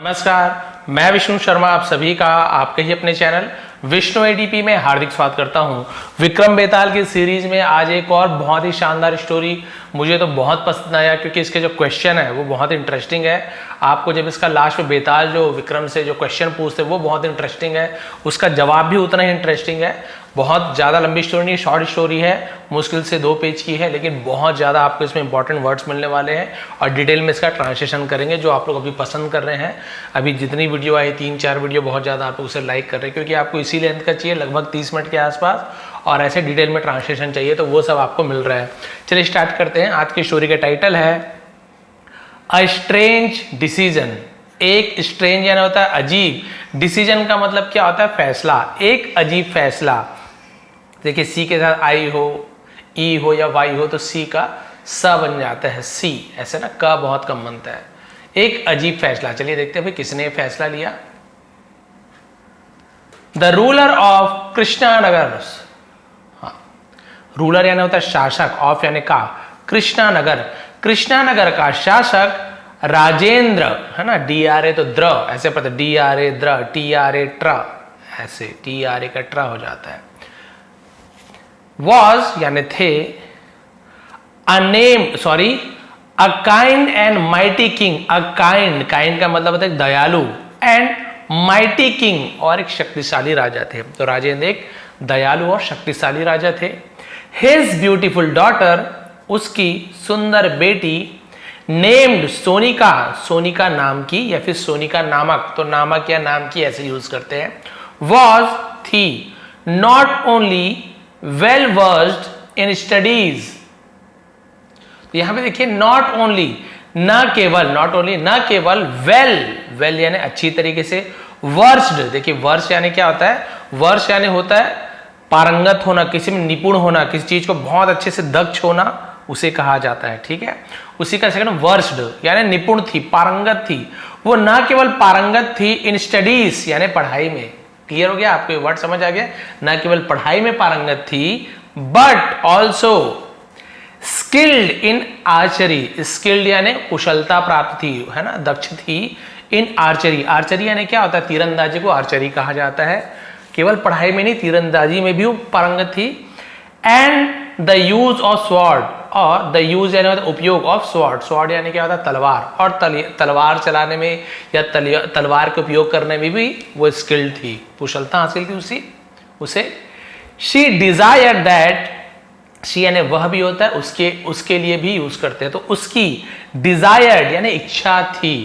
नमस्कार, मैं विष्णु शर्मा आप सभी का आपके ही अपने चैनल विष्णु एडीपी में हार्दिक स्वागत करता हूं। विक्रम बेताल की सीरीज में आज एक और बहुत ही शानदार स्टोरी मुझे तो बहुत पसंद आया, क्योंकि इसके जो क्वेश्चन है वो बहुत इंटरेस्टिंग है। आपको जब इसका लास्ट में बेताल जो विक्रम से जो क्वेश्चन पूछते वो बहुत इंटरेस्टिंग है, उसका जवाब भी उतना ही इंटरेस्टिंग है। बहुत ज़्यादा लंबी स्टोरी नहीं, शॉर्ट स्टोरी है, मुश्किल से 2 पेज की है, लेकिन बहुत ज़्यादा आपको इसमें इंपॉर्टेंट वर्ड्स मिलने वाले हैं और डिटेल में इसका ट्रांसलेशन करेंगे, जो आप लोग अभी पसंद कर रहे हैं। अभी जितनी वीडियो आई 3-4 वीडियो बहुत ज़्यादा आप लोग उसे लाइक कर रहे हैं, क्योंकि आपको इसी लेंथ का चाहिए, लगभग 30 मिनट के आसपास, और ऐसे डिटेल में ट्रांसलेशन चाहिए, तो वो सब आपको मिल रहा है। चलिए स्टार्ट करते हैं। आज की स्टोरी का टाइटल है अ स्ट्रेंज डिसीजन। एक स्ट्रेंज यानी होता है अजीब, डिसीजन का मतलब क्या होता है? फैसला, एक अजीब फैसला। देखिए सी के साथ आई हो, ई हो या वाई हो तो सी का स बन जाता है, सी। ऐसे ना क बहुत कम बनता है। एक अजीब फैसला। चलिए देखते हैं भाई किसने फैसला लिया। The ruler of Krishnanagar. हाँ, रूलर यानी होता है शासक, ऑफ यानी का, कृष्णानगर, कृष्णानगर का शासक राजेंद्र, है ना, डी आर ए तो द्र ऐसे पता, डी आर ए द्र, टी आर ए ट्र, ऐसे टी आर ए का ट्र हो जाता है। वॉज यानी थे, a kind and mighty king. A kind, kind का मतलब होता है दयालु, एंड माइटी किंग, और एक शक्तिशाली राजा थे। तो राजेंद्र एक दयालु और शक्तिशाली राजा थे। हिज ब्यूटीफुल डॉटर, उसकी सुंदर बेटी, नेम्ड सोनिका, सोनिका नाम की या फिर सोनिका नामक, तो नामक या नाम की ऐसे यूज करते हैं, वॉज थी, not only well versed in studies. तो यहां पे देखिए नॉट ओनली, न केवल, नॉट ओनली न केवल, वेल, वेल यानी अच्छी तरीके से, वर्स्ड, देखिए वर्ष यानी क्या होता है? वर्ष यानी होता है पारंगत होना, किसी में निपुण होना, किसी चीज को बहुत अच्छे से दक्ष होना, उसे कहा जाता है। ठीक है, उसी का सेकंड वर्स्ड यानी निपुण थी, पारंगत थी। वो न केवल पारंगत थी इन स्टडीज यानी पढ़ाई में। क्लियर हो गया? आपको ये वर्ड समझ आ गया? न केवल पढ़ाई में पारंगत थी, but also skilled in archery. Skilled यानी कुशलता प्राप्त थी, है ना, दक्ष थी। इन आर्चरी, आर्चरी यानी क्या होता है? तीरंदाजी को आर्चरी कहा जाता है। केवल पढ़ाई में नहीं, तीरंदाजी में भी वो पारंगत थी। And the use of sword, और द यूज यानी होता है उपयोग, ऑफ स्वॉर्ड, स्वॉर्ड यानी क्या होता है? तलवार, और तलवार चलाने में या तलवार के उपयोग करने में भी वो स्किल्ड थी, कुशलता हासिल थी उसे। शी डिजायर दैट, शी यानी वह भी होता है, उसके लिए भी यूज करते हैं, तो उसकी डिजायर्ड यानी इच्छा थी,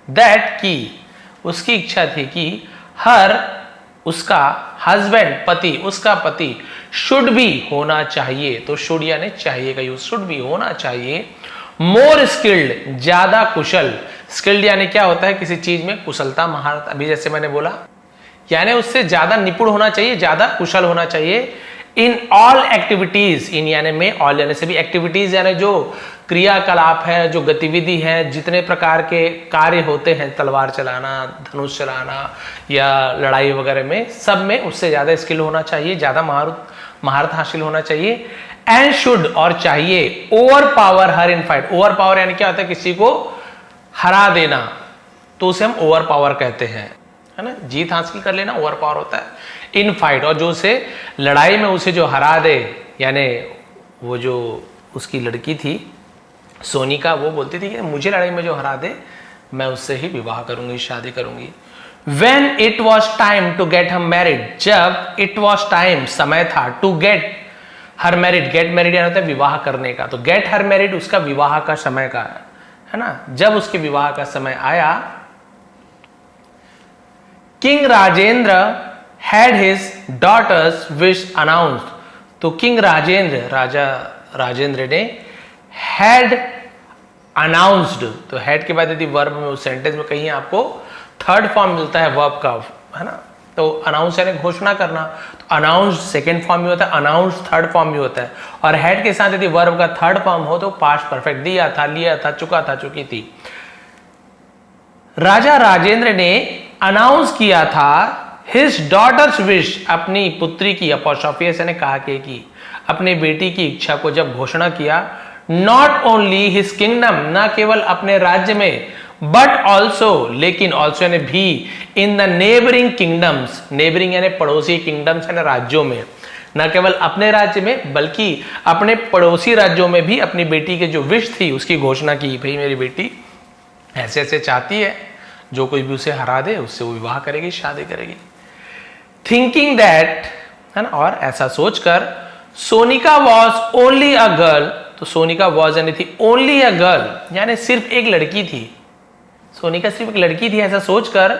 दैट की, उसकी इच्छा थी कि हर, उसका हस्बैंड, पति, उसका पति, शुड भी होना चाहिए, तो शुड यानी चाहिए का यूज, शुड भी होना चाहिए, मोर स्किल्ड ज्यादा कुशल। स्किल्ड यानी क्या होता है? किसी चीज में कुशलता, महारत, अभी जैसे मैंने बोला, यानी उससे ज्यादा निपुण होना चाहिए, ज्यादा कुशल होना चाहिए। इन ऑल एक्टिविटीज, इन यानी में, ऑल यानी से भी, एक्टिविटीज यानी जो क्रियाकलाप है, जो गतिविधि है, जितने प्रकार के कार्य होते हैं, तलवार चलाना, धनुष चलाना या लड़ाई वगैरह में, सब में उससे ज्यादा स्किल होना चाहिए, ज्यादा महारत हासिल होना चाहिए। एंड शुड और चाहिए, over power her in fight. Over power यानी क्या होता है? किसी को हरा देना, तो उसे हम ओवर पावर कहते हैं, है ना, जीत हासिल कर लेना ओवर पावर होता है। इन फाइट, और जो उसे लड़ाई में उसे जो हरा दे, यानी वो जो उसकी लड़की थी सोनिका, वो बोलती थी कि मुझे लड़ाई में जो हरा दे मैं उससे ही विवाह करूंगी, शादी करूंगी। When it was time to get her married, जब it was time, समय था, to get her married, get married यानी होता है विवाह करने का, तो get her married उसका विवाह का समय का है ना, जब उसके विवाह का समय आया, king Rajendra had his daughter's wish announced, तो किंग राजेंद्र, राजा राजेंद्र ने had announced, तो had के बाद यदि वर्ब में उस सेंटेंस में कहीं आपको थर्ड फॉर्म मिलता है वर्ब का, है ना, तो अनाउंस यानी घोषणा करना, तो अनाउंस सेकंड फॉर्म भी होता है, अनाउंस थर्ड फॉर्म भी होता है, और हैड के साथ यदि वर्ब का थर्ड फॉर्म हो तो पास्ट परफेक्ट, दिया था, लिया था, चुका था, चुकी थी। राजा राजेंद्र ने अनाउंस किया था हिज डॉटर्स विश, अपनी पुत्री की, अपॉस्ट्रोफी से ने कहा कि अपनी बेटी की इच्छा को जब घोषणा किया, नॉट ओनली हिज किंगडम, न केवल अपने राज्य में, बट ऑल्सो, लेकिन ऑल्सो यानी भी, in the neighbouring kingdoms, neighbouring यानी पड़ोसी किंगडम्स यानी राज्यों में, न केवल अपने राज्य में बल्कि अपने पड़ोसी राज्यों में भी अपनी बेटी के जो विश थी उसकी घोषणा की, भाई मेरी बेटी ऐसे ऐसे चाहती है, जो कोई भी उसे हरा दे उससे वो विवाह करेगी, शादी करेगी। थिंकिंग दैट, है ना, और ऐसा सोचकर Sonika was only a girl, तो सोनिका वॉज यानी थी ओनली अ गर्ल यानी सिर्फ एक लड़की थी, सोनिका सिर्फ एक लड़की थी, ऐसा सोचकर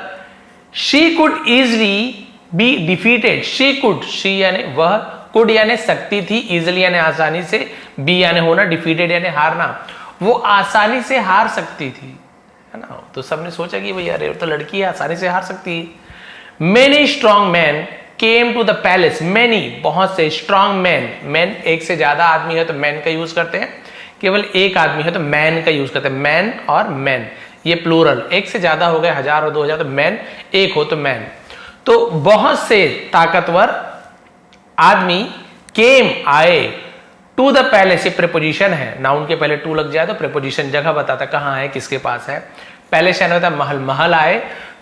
she could easily be defeated, she could, she यानी वह, कुड यानी सकती थी, इजली यानी आसानी से, बी यानी होना, डिफीटेड यानी हारना, वो आसानी से हार सकती थी, है ना। तो सबने सोचा कि भैया अरे तो लड़की है, आसानी से हार सकती है। Many strong man came to the palace, many बहुत से, स्ट्रॉन्ग मैन, मैन एक से ज्यादा आदमी है तो मैन का यूज करते हैं, केवल एक आदमी है तो मैन का यूज करते हैं, मैन और मैन ये प्लूरल, एक से ज्यादा हो गए, 1000 और 2000 तो मैन, एक हो तो मैन। तो बहुत से ताकतवर आदमी केम आए, टू द पैलेस, ये प्रेपोजिशन है, नाउन के पहले टू लग जाए तो प्रेपोजिशन जगह बताता कहां है, किसके पास है। पैलेस यानी होता है महल, महल आए,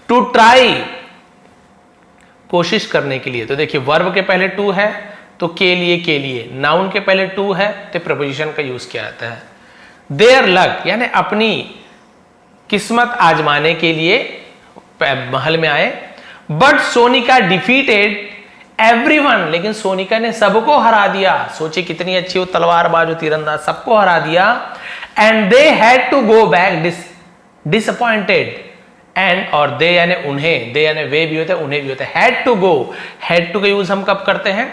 टू ट्राई कोशिश करने के लिए, तो देखिए वर्ब के पहले टू है तो के लिए, नाउन के पहले टू है तो प्रेपोजिशन का यूज किया जाता है। देयर लक यानी अपनी किस्मत आजमाने के लिए महल में आए। बट सोनिका डिफीटेड एवरीवन, लेकिन सोनिका ने सबको हरा दिया, सोचिए कितनी अच्छी वो तलवारबाज हो, तीरंदाज, सबको हरा दिया। And they had to go back disappointed, and और दे यानी उन्हें, दे यानी वे भी होते हैं, उन्हें भी होते हैं। Had to go, had to का यूज हम कब करते हैं,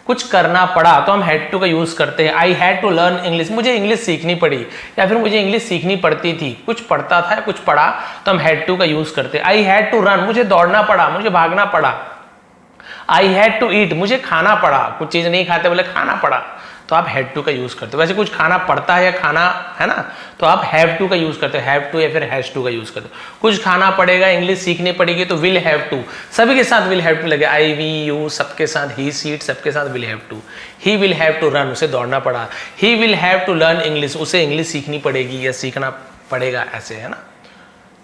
कुछ करना पड़ा तो हम हैड टू का यूज करते हैं। I had to learn English, मुझे इंग्लिश सीखनी पड़ी, या फिर मुझे इंग्लिश सीखनी पड़ती थी, कुछ पढ़ता था कुछ पढ़ा तो हम हैड टू का यूज करते हैं। आई हैड टू रन, मुझे दौड़ना पड़ा, मुझे भागना पड़ा। आई हैड टू ईट, मुझे खाना पड़ा, कुछ चीज नहीं खाते बोले खाना पड़ा, तो आप हैड टू का यूज करते हो। वैसे कुछ खाना पड़ता है या खाना है ना, तो आप हैव टू का यूज करते हो, हैव टू या फिर हैज टू का यूज करते हो। कुछ खाना पड़ेगा, इंग्लिश सीखनी पड़ेगी तो विल हैव टू, सभी के साथ विल हैव टू लगे, आई वी यू सबके साथ, ही सीट सबके साथ will have to. He will have to run, उसे दौड़ना पड़ा। He will have to learn English, उसे इंग्लिश सीखनी पड़ेगी या सीखना पड़ेगा, ऐसे है ना।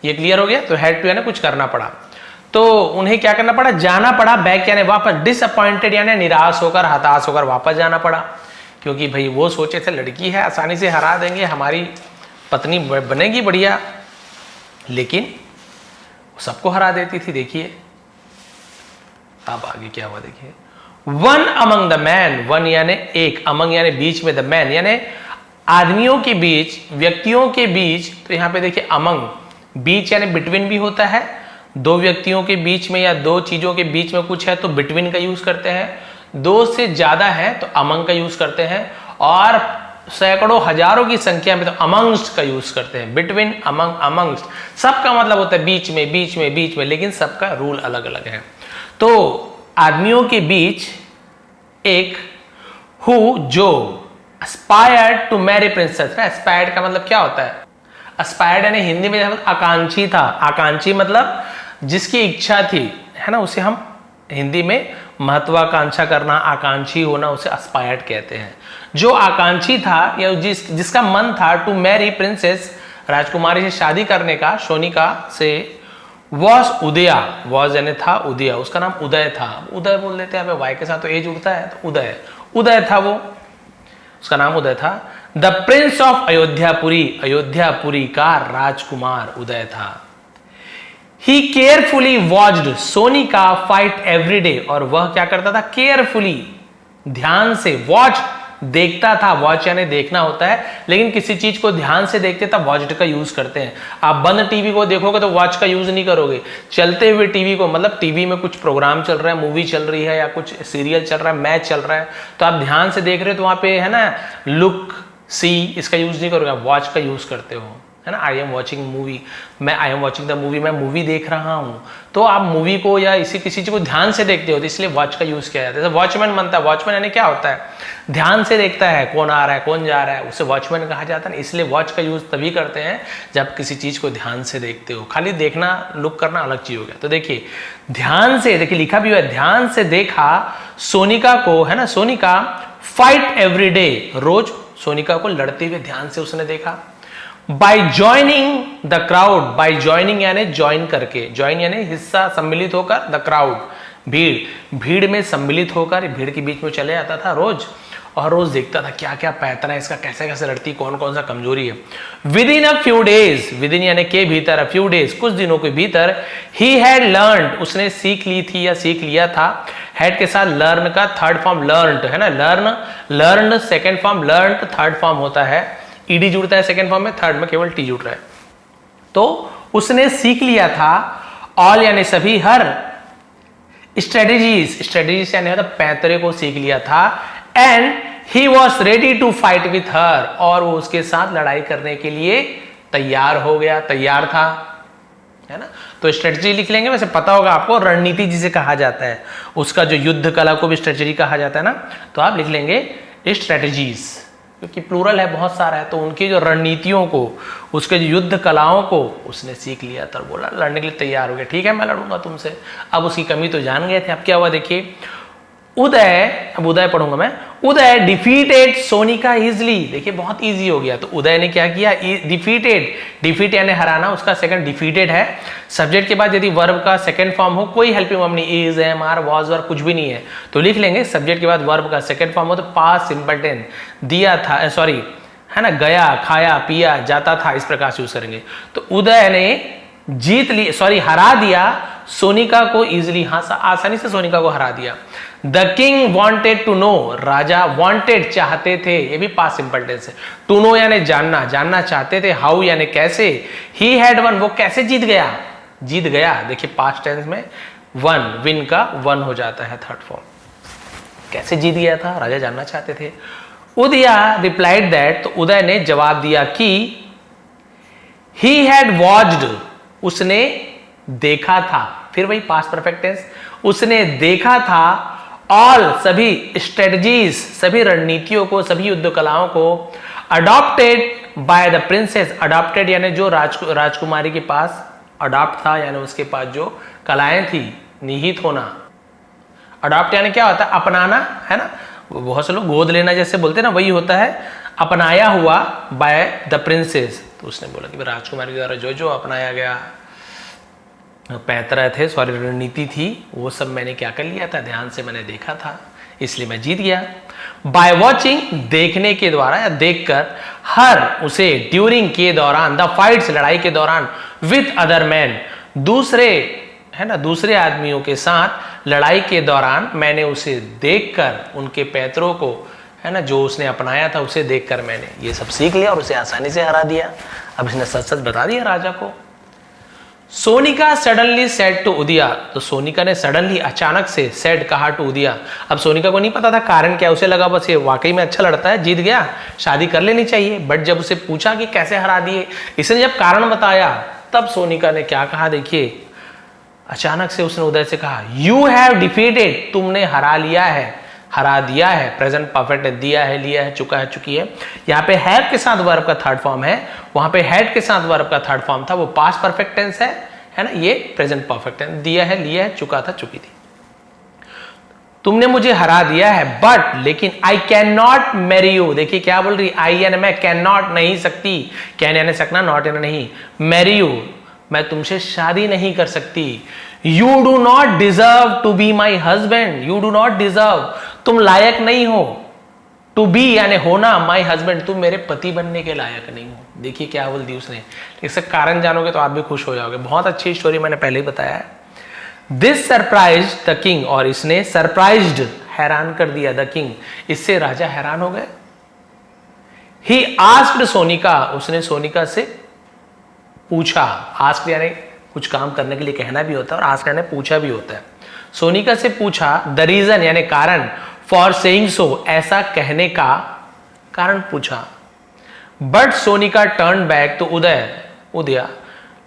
ये क्लियर हो गया। तो हैड टू यानी कुछ करना पड़ा, तो उन्हें क्या करना पड़ा, जाना पड़ा, बैक यानी वापस, डिसअपॉइंटेड यानी निराश होकर, हताश होकर वापस जाना पड़ा, क्योंकि भाई वो सोचे थे लड़की है आसानी से हरा देंगे, हमारी पत्नी बनेगी बढ़िया, लेकिन सबको हरा देती थी। देखिए अब आगे क्या हुआ, देखिए। One among the man, one यानी एक, अमंग यानी बीच में, द मैन यानी आदमियों के बीच, व्यक्तियों के बीच, तो यहां पे देखिए अमंग, बीच यानी बिटवीन भी होता है, दो व्यक्तियों के बीच में या दो चीजों के बीच में कुछ है तो बिटवीन का यूज करते हैं, दो से ज्यादा है तो अमंग का यूज करते हैं, और सैकड़ों हजारों की संख्या में तो अमंग्स्ट का यूज करते हैं। बिटवीन, अमंग, अमंग्स्ट, सबका मतलब होता है बीच में, बीच में, बीच में, लेकिन सबका रूल अलग अलग है। तो आदमियों के बीच एक, हु जो aspired to marry princess, aspired का मतलब क्या होता है, एस्पायर्ड यानी हिंदी में आकांक्षी था, आकांक्षी मतलब जिसकी इच्छा थी, है ना, उसे हम हिंदी में महत्वाकांक्षा करना, आकांक्षी होना, उसे एस्पायर्ड कहते हैं। जो आकांक्षी था या जिसका मन था टू मैरी प्रिंसेस, राजकुमारी से शादी करने का, सोनिका से, वॉज उदया, वॉज यानी था, उदया, उसका नाम उदय था, उदय बोल देते हैं, वाई के साथ तो एज उठता है तो उदय, उदय था वो, उसका नाम उदय था। The prince of Ayodhyapuri, Ayodhyapuri का राजकुमार उदय था। He carefully watched Sonika fight every day, और वह क्या करता था, केयरफुली, ध्यान से, वॉच देखता था, वॉच यानी देखना होता है, लेकिन किसी चीज को ध्यान से देखते तब वॉच्ड का यूज करते हैं। आप बंद टीवी को देखोगे तो वॉच का यूज नहीं करोगे, चलते हुए टीवी को, मतलब टीवी में कुछ प्रोग्राम चल रहा है, मूवी चल रही है या कुछ सीरियल चल रहा है, मैच चल रहा है, तो आप ध्यान से देख रहे हो तो वहां पे है ना, लुक, सी, इसका यूज नहीं करोगे, आप वॉच का यूज करते हो, है ना। आई एम वॉचिंग मूवी, मैं I am watching the movie, मैं मूवी देख रहा हूं, तो आप मूवी को या इसी किसी चीज को ध्यान से देखते हो, तो इसलिए वॉच का यूज किया जाता है। वॉचमैन बनता है, वॉचमैन यानी क्या होता है, ध्यान से देखता है कौन आ रहा है कौन जा रहा है, उसे वॉचमैन कहा जाता है। इसलिए वॉच का यूज तभी करते हैं जब किसी चीज को ध्यान से देखते हो, खाली देखना, लुक करना अलग चीज हो गया। तो देखिए ध्यान से, देखिए लिखा भी हुआ है, ध्यान से देखा सोनिका को, है ना, सोनिका फाइट एवरी डे, रोज सोनिका को लड़ते हुए ध्यान से उसने देखा। By joining the crowd, by joining यानी ज्वाइन करके, ज्वाइन यानी हिस्सा, सम्मिलित होकर, द क्राउड भीड़, भीड़ में सम्मिलित होकर भीड़ के बीच में चले जाता था रोज, और रोज देखता था क्या क्या पैतरा है इसका, कैसे कैसे लड़ती, कौन कौन सा कमजोरी है। With in a few days, with in यानी के भीतर, अ फ्यू डेज कुछ दिनों के भीतर, ही हैड लर्न उसने सीख ली थी या सीख लिया था। हैड के साथ लर्न का थर्ड फॉर्म लर्नड है ना, learn learn second form, learn third form होता है, ईडी जुड़ता है सेकेंड फॉर्म में, थर्ड में केवल टी जुड़ रहा है। तो उसने सीख लिया था, ऑल यानी सभी, हर स्ट्रेटेजीज, स्ट्रेटेजीज यानी पैतरे को सीख लिया था, and he was ready to fight with her, और वो उसके साथ लड़ाई करने के लिए तैयार हो गया, तैयार था, है ना। तो स्ट्रेटेजी लिख लेंगे, वैसे पता होगा आपको, रणनीति जिसे कहा जाता है, उसका जो युद्ध कला को भी स्ट्रेटेजी कहा जाता है ना, तो आप लिख लेंगे स्ट्रेटेजीज, क्योंकि प्लूरल है, बहुत सारा है, तो उनकी जो रणनीतियों को, उसके जो युद्ध कलाओं को उसने सीख लिया था, बोला लड़ने के लिए तैयार हो गया, ठीक है मैं लड़ूंगा तुमसे। अब उसकी कमी तो जान गए थे, अब क्या हुआ देखिए, उदय, अब उदय पढ़ूंगा मैं, उदय डिफीटेड सोनिका इजली, देखिए बहुत इजी हो गया। तो उदय ने क्या किया, डिफीटेड, डिफीट यानी हराना, उसका सेकंड डिफीटेड है। सब्जेक्ट के बाद यदि वर्ब का सेकंड फॉर्म हो, कोई हेल्पिंग वर्ब नहीं, इज, एम, आर, वाज, वर कुछ भी नहीं है, तो लिख लेंगे सब्जेक्ट के बाद वर्ब का सेकंड फॉर्म हो तो पास्ट सिंपल टेंस, दिया था, सॉरी है ना, गया, खाया, पिया, जाता था, इस प्रकार से यूज करेंगे। तो उदय ने जीत ली, सॉरी हरा दिया सोनिका को इजिली, हाँ आसानी से सोनिका को हरा दिया। The king wanted to know, राजा वॉन्टेड चाहते थे, ये भी पास्ट सिंपल टेंस है, टू नो यानी जानना, जानना चाहते थे, हाउ यानी कैसे, ही हैड वन वो कैसे जीत गया, जीत गया, देखिए पास्ट टेंस में वन, विन का वन हो जाता है थर्ड फॉर्म, कैसे जीत गया था, राजा जानना चाहते थे। उदया रिप्लाइड दैट, तो उदय ने जवाब दिया कि ही हैड वॉच्ड, उसने देखा था, फिर वही पास्ट परफेक्ट टेंस, उसने देखा था, ऑल सभी स्ट्रेटजीज, सभी रणनीतियों को, सभी युद्ध कलाओं को, adopted by the princess, adopted यानी जो राजकुमारी के पास अडॉप्ट था, यानी उसके पास जो कलाएं थी, निहित होना। अडॉप्ट यानी क्या होता है, अपनाना, है ना, बहुत से लोग गोद लेना जैसे बोलते हैं ना, वही होता है अपनाया हुआ, बाय द प्रिंसेस। तो उसने बोला कि राजकुमारी के द्वारा जो जो अपनाया गया पैतरा थे, सॉरी रणनीति थी, वो सब मैंने क्या कर लिया था, ध्यान से मैंने देखा था, इसलिए मैं जीत गया। बाय वॉचिंग देखने के द्वारा या देखकर, हर उसे, ड्यूरिंग के दौरान, द फाइट्स लड़ाई के दौरान, विथ अदर मैन दूसरे, है ना, दूसरे आदमियों के साथ लड़ाई के दौरान, मैंने उसे देखकर, उनके पैतरों को, है ना, जो उसने अपनाया था उसे देखकर मैंने ये सब सीख लिया और उसे आसानी से हरा दिया। अब इसने सच सच बता दिया राजा को। Sonika suddenly said to Udiya, तो सोनिका ने सडनली अचानक से सेड कहा टू उदिया। अब सोनिका को नहीं पता था कारण क्या, उसे लगा बस ये वाकई में अच्छा लड़ता है, जीत गया, शादी कर लेनी चाहिए। बट जब उसे पूछा कि कैसे हरा दिए, इसने जब कारण बताया, तब सोनिका ने क्या कहा देखिए, अचानक से उसने उदय से कहा, यू हैव डिफीटेड, तुमने हरा लिया है, हरा दिया है, प्रेजेंट परफेक्ट, दिया है, लिया है, चुका है, चुकी है। यहाँ पे हैव के साथ वर्ब का थर्ड फॉर्म है, वहां पे हैड के साथ वर्ब का थर्ड फॉर्म था, वो पास्ट परफेक्ट टेंस है ना, ये प्रेजेंट परफेक्ट टेंस, दिया है, लिया है, चुका था, चुकी थी। तुमने मुझे हरा दिया है, बट लेकिन I can not marry you, देखिए क्या बोल रही, आई यानी मैं, कैन नॉट नहीं सकती, कैन यानी सकना, नॉट यानी नहीं, मैरी यू मैं तुमसे शादी नहीं कर सकती। You do not deserve to be my husband, you do not deserve, तुम लायक नहीं हो, टू बी यानी होना, माई हस्बैंड तुम मेरे पति बनने के लायक नहीं हो। देखिए क्या बोल दी उसने, इससे कारण जानोगे तो आप भी खुश हो जाओगे। बहुत अच्छी स्टोरी, मैंने पहले ही बताया है। दिस सरप्राइज द किंग, और इसने सरप्राइज्ड हैरान कर दिया द किंग, इससे राजा हैरान हो गए। ही आस्क्ड सोनिका, उसने सोनिका से पूछा, आस्क्ड यानी कुछ काम करने के लिए कहना भी होता है, और आस्क्ड यानी पूछा भी होता है। सोनिका से पूछा, द रीजन यानी कारण, फॉर सेइंग सो ऐसा कहने का कारण पूछा। बट सोनिका टर्न बैक, तो उदया,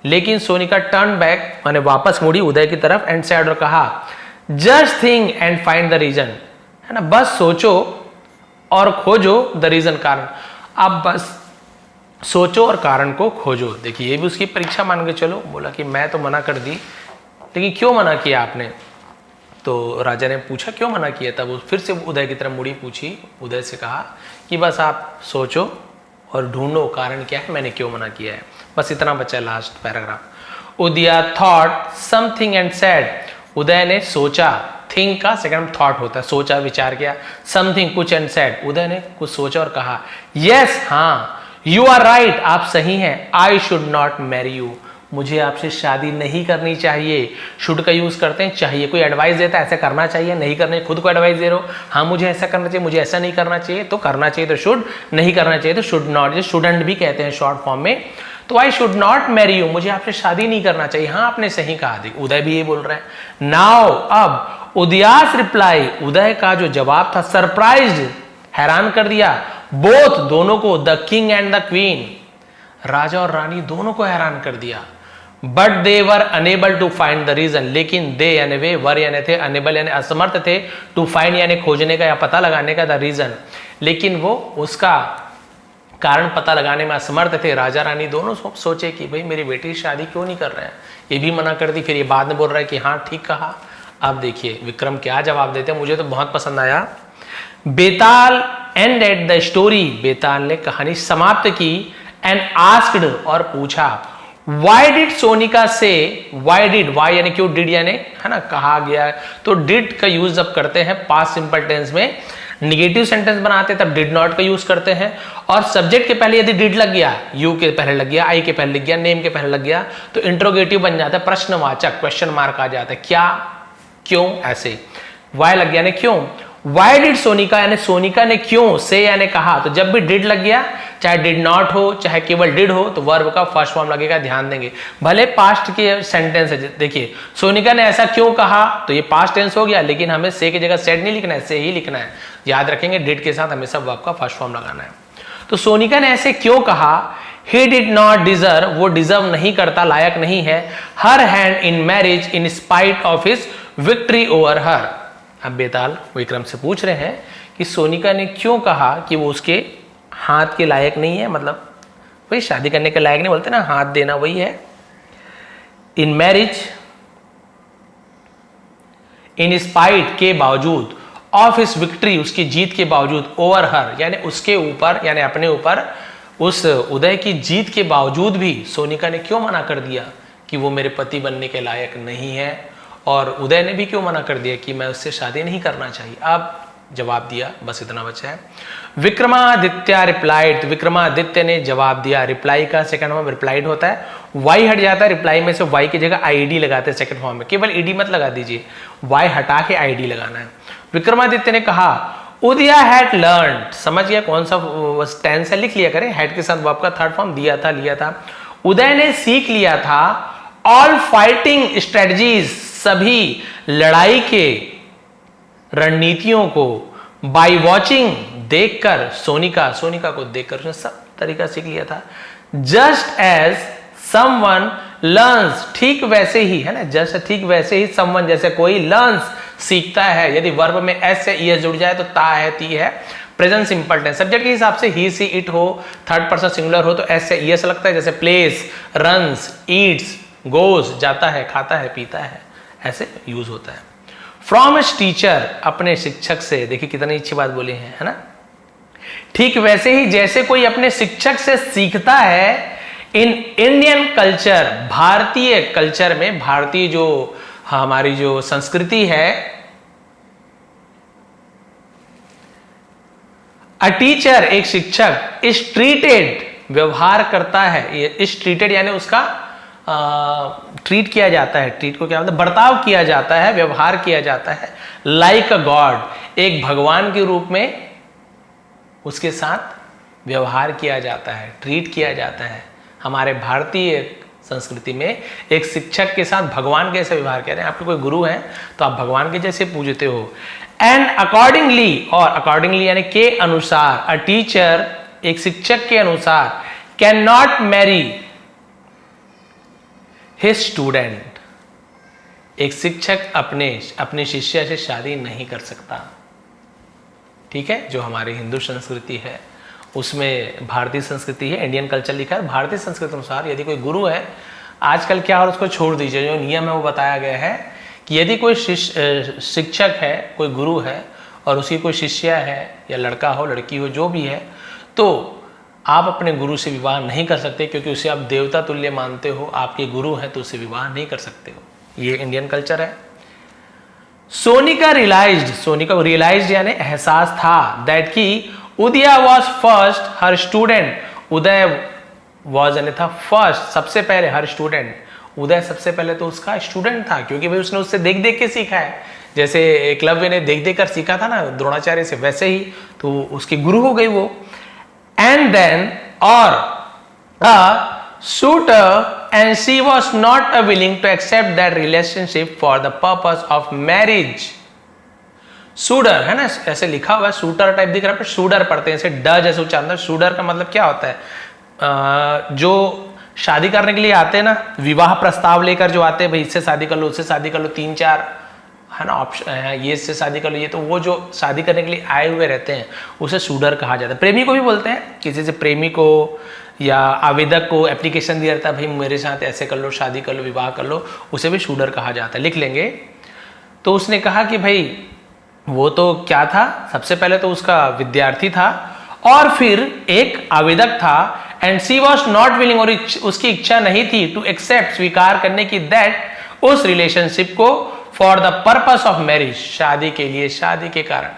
लेकिन सोनिका टर्न बैक माने वापस मुड़ी उदय की तरफ, एंड सेड और कहा, just think and find the reason, है ना, बस सोचो और खोजो द रीजन, कारण। आप बस सोचो और कारण को खोजो। देखिए ये भी उसकी परीक्षा मान के चलो, बोला कि मैं तो मना कर दी, लेकिन क्यों मना किया आपने? तो राजा ने पूछा क्यों मना किया, तब वो फिर से उदय की तरफ मुड़ी, पूछी, उदय से कहा कि बस आप सोचो और ढूंढो कारण क्या है, मैंने क्यों मना किया है। बस इतना बचा लास्ट पैराग्राफ। उदया थॉट समथिंग एंड सेड, उदय ने सोचा, थिंक का सेकंड थॉट होता है, सोचा विचार किया, समथिंग कुछ एंड सेड, उदय ने कुछ सोचा और कहा, यस हाँ, यू आर राइट, आप सही हैं, I should not marry you, मुझे आपसे शादी नहीं करनी चाहिए। शुड का यूज करते हैं चाहिए, कोई एडवाइस देता है ऐसा करना चाहिए, नहीं करना, खुद को एडवाइस दे रहे हो, हाँ मुझे ऐसा करना चाहिए, मुझे ऐसा नहीं करना चाहिए, तो करना चाहिए तो शुड, नहीं करना चाहिए तो शुड नॉट, जो शुडंट भी कहते हैं शॉर्ट फॉर्म में। तो I should not marry you, मुझे आपसे शादी नहीं करना चाहिए, हाँ आपने सही कहा। देखो उदय भी ये बोल रहे हैं। नाउ अब उदयास रिप्लाई, उदय का जो जवाब था सरप्राइज्ड, हैरान कर दिया, बोथ दोनों को, the king and the queen, राजा और रानी दोनों को हैरान कर दिया। But they were unable to find the reason, लेकिन दे यानी वे, वर यानी थे, अनेबल यानी असमर्थ थे, टू फाइंड यानी खोजने का या पता लगाने का, द रीजन, लेकिन वो उसका कारण पता लगाने में असमर्थ थे। राजा रानी दोनों सोचे कि भाई मेरी बेटी शादी क्यों नहीं कर रहे हैं, ये भी मना कर दी, फिर ये बाद में बोल रहा है कि हाँ ठीक कहा। अब देखिए विक्रम क्या जवाब देते हैं, मुझे तो बहुत पसंद आया। बेताल एंडेड द स्टोरी, बेताल ने कहानी समाप्त की, एंड आस्क्ड और पूछा, वाई डिड सोनिका से, वाई डिड, वाई यानी क्यों, डिड यानी है ना कहा गया, तो डिड का यूज जब करते हैं पास्ट सिंपल टेंस में, निगेटिव सेंटेंस बनाते तब डिड नॉट का यूज करते हैं, और सब्जेक्ट के पहले यदि डिड लग गया, यू के पहले लग गया, आई के पहले लग गया, नेम के पहले लग गया, तो इंट्रोगेटिव बन जाता है, प्रश्नवाचक, क्वेश्चन मार्क आ जाता है, क्या क्यों, ऐसे। वाई लग गया यानी क्यों, वाई डिड सोनिका यानी सोनिका ने क्यों, से यानी कहा, तो जब भी डिड लग गया, चाहे डिड नॉट हो चाहे केवल डिड हो, तो वर्ब का फर्स्ट फॉर्म लगेगा, ध्यान देंगे। भले पास्ट के सेंटेंस है, देखिए सोनिका ने ऐसा क्यों कहा, तो ये पास्ट टेंस हो गया, लेकिन हमें से की जगह सेड नहीं लिखना है, से ही लिखना है, याद रखेंगे डिड के साथ हमेशा वर्ब का फर्स्ट फॉर्म लगाना है। तो सोनिका ने ऐसे क्यों कहा, ही डिड नॉट डिजर्व, वो डिजर्व नहीं करता, लायक नहीं है, her hand in marriage in spite of his victory over हर। अब बेताल विक्रम से पूछ रहे हैं कि सोनिका ने क्यों कहा कि वो उसके हाथ के लायक नहीं है, मतलब वही शादी करने के लायक नहीं, बोलते ना हाथ देना वही है। इन मैरिज, इन स्पाइट के बावजूद, ऑफ हिज विक्ट्री उसकी जीत के बावजूद, ओवर हर यानी उसके ऊपर, यानी अपने ऊपर, उस उदय की जीत के बावजूद भी सोनिका ने क्यों मना कर दिया कि वो मेरे पति बनने के लायक नहीं है, और उदय ने भी क्यों मना कर दिया कि मैं उससे शादी नहीं करना चाहिए। अब जवाब दिया, बस इतना बचा है। विक्रमादित्य रिप्लाइड, विक्रमादित्य ने जवाब दिया, रिप्लाई का सेकंड फॉर्म रिप्लाइड होता है, वाई हट जाता है, रिप्लाई में से वाई की जगह आईडी लगाते हैं सेकंड फॉर्म में, केवल ईडी मत लगा दीजिए, वाई हटा के आईडी लगाना है। विक्रमादित्य ने कहा, उदया हैड लर्न, समझ गया कौन सा टेंस है, लिख लिया करें, हैड के साथ वर्ब का थर्ड फॉर्म दिया था, लिया था। उदय ने सीख लिया था, ऑल फाइटिंग स्ट्रेटजीज, सभी लड़ाई के रणनीतियों को, बाई वॉचिंग, देखकर, सोनिका, सोनिका को देखकर उसने सब तरीका सीख लिया था। जस्ट एज समवन लर्न्स, ठीक वैसे ही, है ना, जस्ट ठीक वैसे ही, समवन जैसे कोई, लर्न्स सीखता है, यदि वर्ब में एस से ईएस जुड़ जाए तो ता है, ती है, प्रेजेंट सिंपल टेंस, सब्जेक्ट के हिसाब से ही सी इट हो, थर्ड पर्सन सिंगुलर हो तो एस से ईएस लगता है, जैसे प्लेस, रन्स, ईट्स, गोज जाता है, खाता है, पीता है, ऐसे यूज होता है। फ्रॉम एस टीचर, अपने शिक्षक से, देखिए कितनी अच्छी बात बोली है ना, ठीक वैसे ही जैसे कोई अपने शिक्षक से सीखता है। इन इंडियन कल्चर, भारतीय कल्चर में, भारतीय जो हमारी जो संस्कृति है, अ टीचर एक शिक्षक, इज ट्रीटेड व्यवहार करता है, इज ट्रीटेड यानी उसका ट्रीट किया जाता है, ट्रीट को क्या मतलब बर्ताव किया जाता है, व्यवहार किया जाता है, लाइक अ गॉड, एक भगवान के रूप में उसके साथ व्यवहार किया जाता है, ट्रीट किया जाता है। हमारे भारतीय संस्कृति में एक शिक्षक के साथ भगवान कैसे व्यवहार कर रहे हैं, आपके कोई गुरु हैं तो आप भगवान के जैसे पूजते हो। एंड अकॉर्डिंगली, और अकॉर्डिंगली यानी के अनुसार, अ टीचर एक शिक्षक के अनुसार, can not marry his student, एक शिक्षक अपने शिष्य से शादी नहीं कर सकता। ठीक है, जो हमारी हिंदू संस्कृति है उसमें भारतीय संस्कृति है, इंडियन कल्चर लिखा है, भारतीय संस्कृति अनुसार यदि कोई गुरु है, आजकल क्या और उसको छोड़ दीजिए, जो नियम है वो बताया गया है कि यदि कोई शिक्षक है, कोई गुरु है और उसकी कोई शिष्या है या लड़का हो लड़की हो जो भी है, तो आप अपने गुरु से विवाह नहीं कर सकते क्योंकि उसे आप देवता तुल्य मानते हो, आपके गुरु हैं तो उसे विवाह नहीं कर सकते हो। ये इंडियन कल्चर है। सोनिका रियलाइज्ड यानी एहसास था दैट की उदया was first her student. Uday was यानी था फर्स्ट, सबसे पहले, हर स्टूडेंट, उदय सबसे पहले तो उसका स्टूडेंट था क्योंकि भाई उसने उससे देख देख के सीखा है। जैसे एकलव्य ने देख देख कर सीखा था ना द्रोणाचार्य से, वैसे ही तो उसकी गुरु हो गई वो। एंड देन और suitor and she was not willing to accept that relationship for the purpose of marriage. suitor है ना, ऐसे लिखा हुआ है, suitor टाइप दिख रहा है, पर suitor पढ़ते हैं, ऐसे ड जैसे उच्चारण है। suitor का मतलब क्या होता है? जो शादी करने के लिए आते हैं ना, विवाह प्रस्ताव लेकर जो आते हैं, भाई इससे शादी कर लो, उससे शादी कर लो, 3-4 है ना ऑप्शन है, ये इससे शादी कर लो, ये तो वो जो शादी करने के लिए आए हुए रहते हैं उसे suitor कहा जाता है। प्रेमी को भी बोलते हैं, किसी से प्रेमी को या आवेदक को एप्लीकेशन दिया जाता है, भाई मेरे साथ ऐसे कर लो, शादी कर लो, विवाह कर लो, उसे भी suitor कहा जाता है, लिख लेंगे। तो उसने कहा कि भाई वो तो क्या था, सबसे पहले तो उसका विद्यार्थी था और फिर एक आवेदक था। And she was not willing, और उसकी इच्छा नहीं थी टू एक्सेप्ट, स्वीकार करने की, दैट उस रिलेशनशिप को for the purpose of marriage, शादी के लिए, शादी के कारण,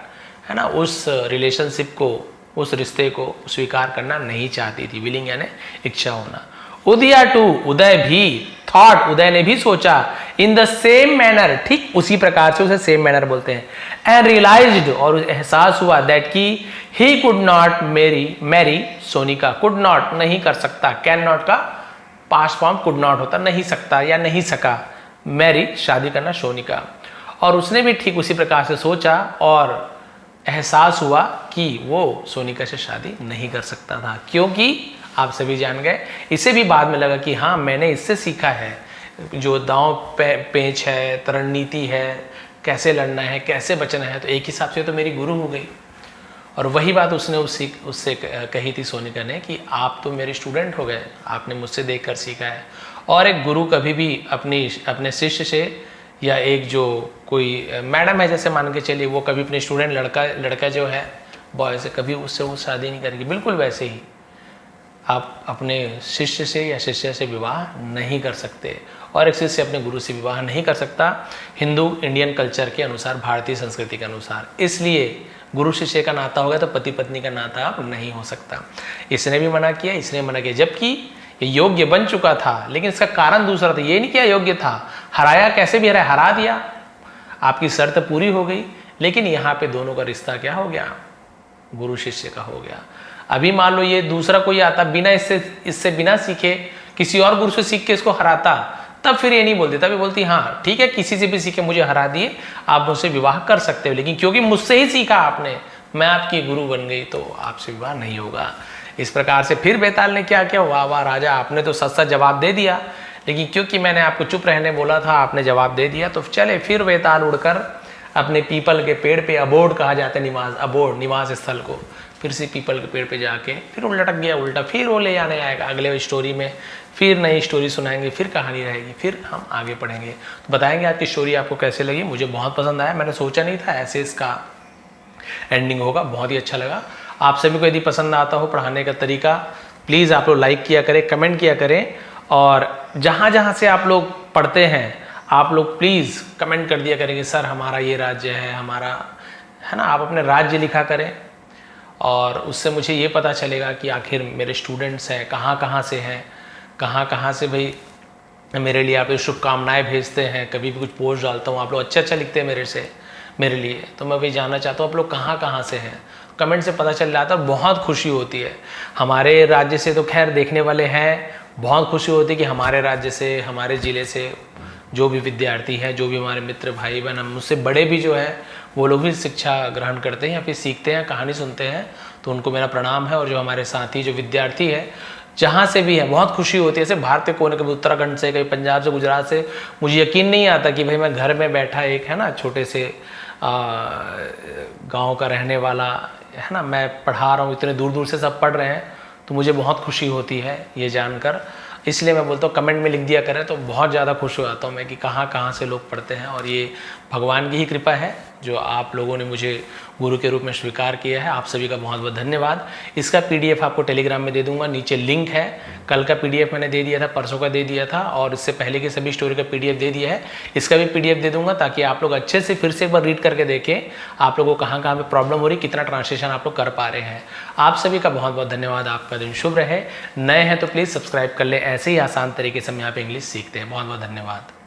है ना, उस रिलेशनशिप को, उस रिश्ते को स्वीकार करना नहीं चाहती थी। विलिंग यानी इच्छा होना। उदया टू, उदय भी, थॉट, उदय ने भी सोचा, इन द सेम मैनर, ठीक उसी प्रकार से, उसे सेम मैनर बोलते हैं। एंड रियलाइज्ड, और एहसास हुआ, दैट की he could not marry Sonika. Could not नहीं कर सकता, कैन नॉट का पास्ट फॉर्म कुड नॉट होता, नहीं सकता या नहीं सका, मैरी शादी करना सोनिका। और उसने भी ठीक उसी प्रकार से सोचा और एहसास हुआ कि वो सोनिका से शादी नहीं कर सकता था, क्योंकि आप सभी जान गए, इसे भी बाद में लगा कि हाँ मैंने इससे सीखा है, जो दांव पेंच है, रणनीति है, कैसे लड़ना है, कैसे बचना है, तो एक हिसाब से तो मेरी गुरु हो गई। और वही बात उसने उससे कही थी सोनिका ने कि आप तो मेरे स्टूडेंट हो गए, आपने मुझसे देखकर सीखा है। और एक गुरु कभी भी अपने शिष्य से, या एक जो कोई मैडम है जैसे मान के चलिए, वो कभी अपने स्टूडेंट लड़का जो है बॉय से कभी उससे वो शादी नहीं करेगी। बिल्कुल वैसे ही आप अपने शिष्य से या शिष्य से विवाह नहीं कर सकते, और एक शिष्य अपने गुरु से विवाह नहीं कर सकता हिंदू इंडियन कल्चर के अनुसार, भारतीय संस्कृति के अनुसार। इसलिए गुरु शिष्य का नाता होगा तो पति पत्नी का नाता अब नहीं हो सकता। इसने भी मना किया, इसने मना किया, जबकि ये योग्य बन चुका था, लेकिन इसका कारण दूसरा था। ये नहीं किया योग्य था, हराया, कैसे भी हरा दिया, आपकी शर्त पूरी हो गई, लेकिन यहाँ पे दोनों का रिश्ता क्या हो गया, गुरु शिष्य का हो गया। अभी मान लो ये दूसरा कोई आता, बिना इससे बिना सीखे किसी और गुरु से सीख के इसको हराता, तब फिर ये नहीं बोलती, तब ये बोलती हाँ ठीक है, किसी से भी सीखे मुझे हरा दिए, आप मुझसे विवाह कर सकते हो, लेकिन क्योंकि मुझसे ही सीखा आपने, मैं आपकी गुरु बन गई, तो आपसे विवाह नहीं होगा। इस प्रकार से फिर बेताल ने क्या किया, वाह वाह राजा, आपने तो सच सच जवाब दे दिया, लेकिन क्योंकि मैंने आपको चुप रहने बोला था, आपने जवाब दे दिया, तो चले फिर बेताल उड़कर अपने पीपल के पेड़ पे, अबोर्ड कहा जाता है निवास स्थल को, फिर से पीपल के पेड़ पे जाके फिर वो लटक गया उल्टा, फिर वो ले आने आएगा अगले स्टोरी में, फिर नई स्टोरी सुनाएंगे, फिर कहानी रहेगी, फिर हम आगे पढ़ेंगे। तो बताएंगे आज की स्टोरी आपको कैसे लगी। मुझे बहुत पसंद आया, मैंने सोचा नहीं था ऐसे इसका एंडिंग होगा, बहुत ही अच्छा लगा। आप सभी को यदि पसंद आता हो पढ़ाने का तरीका, प्लीज़ आप लोग लाइक किया करें, कमेंट किया करें, और जहाँ जहाँ से आप लोग पढ़ते हैं आप लोग प्लीज़ कमेंट कर दिया करें कि सर हमारा ये राज्य है, हमारा है ना, आप अपने राज्य लिखा करें, और उससे मुझे ये पता चलेगा कि आखिर मेरे स्टूडेंट्स हैं कहाँ कहाँ से हैं, कहाँ कहाँ से भाई मेरे लिए आप शुभकामनाएं भेजते हैं, कभी भी कुछ पोस्ट डालता हूँ आप लोग अच्छा लिखते हैं मेरे लिए, तो मैं वही जानना चाहता हूँ आप लोग कहाँ कहाँ से हैं। कमेंट से पता चल जाता है, बहुत खुशी होती है। हमारे राज्य से तो खैर देखने वाले हैं, बहुत खुशी होती है कि हमारे राज्य से, हमारे ज़िले से जो भी विद्यार्थी हैं, जो भी हमारे मित्र भाई बहन, मुझसे बड़े भी जो है वो लोग भी शिक्षा ग्रहण करते हैं या फिर सीखते हैं, कहानी सुनते हैं, तो उनको मेरा प्रणाम है। और जो हमारे साथी जो विद्यार्थी है जहाँ से भी है, बहुत खुशी होती है। जैसे भारत के कोने, कभी उत्तराखंड से, कभी पंजाब से, गुजरात से, मुझे यकीन नहीं आता कि भाई मैं घर में बैठा एक है ना छोटे से गांव का रहने वाला है ना, मैं पढ़ा रहा हूँ, इतने दूर दूर से सब पढ़ रहे हैं, तो मुझे बहुत खुशी होती है ये जानकर। इसलिए मैं बोलता हूँ कमेंट में लिख दिया करें, तो बहुत ज़्यादा खुश हो जाता हूँ मैं कि कहाँ कहाँ से लोग पढ़ते हैं, और ये भगवान की ही कृपा है। जो आप लोगों ने मुझे गुरु के रूप में स्वीकार किया है, आप सभी का बहुत बहुत धन्यवाद। इसका PDF आपको टेलीग्राम में दे दूंगा, नीचे लिंक है। कल का PDF मैंने दे दिया था, परसों का दे दिया था, और इससे पहले की सभी स्टोरी का PDF दे दिया है। इसका भी PDF दे दूंगा ताकि आप लोग अच्छे से फिर से एक बार रीड करके देखें आप लोगों को कहाँ कहाँ पे प्रॉब्लम हो रही, कितना ट्रांसलेशन आप लोग कर पा रहे हैं। आप सभी का बहुत बहुत धन्यवाद। आपका दिन शुभ रहे। नए हैं तो प्लीज़ सब्सक्राइब कर ले। ऐसे ही आसान तरीके से हम यहाँ पे इंग्लिश सीखते हैं। बहुत बहुत धन्यवाद।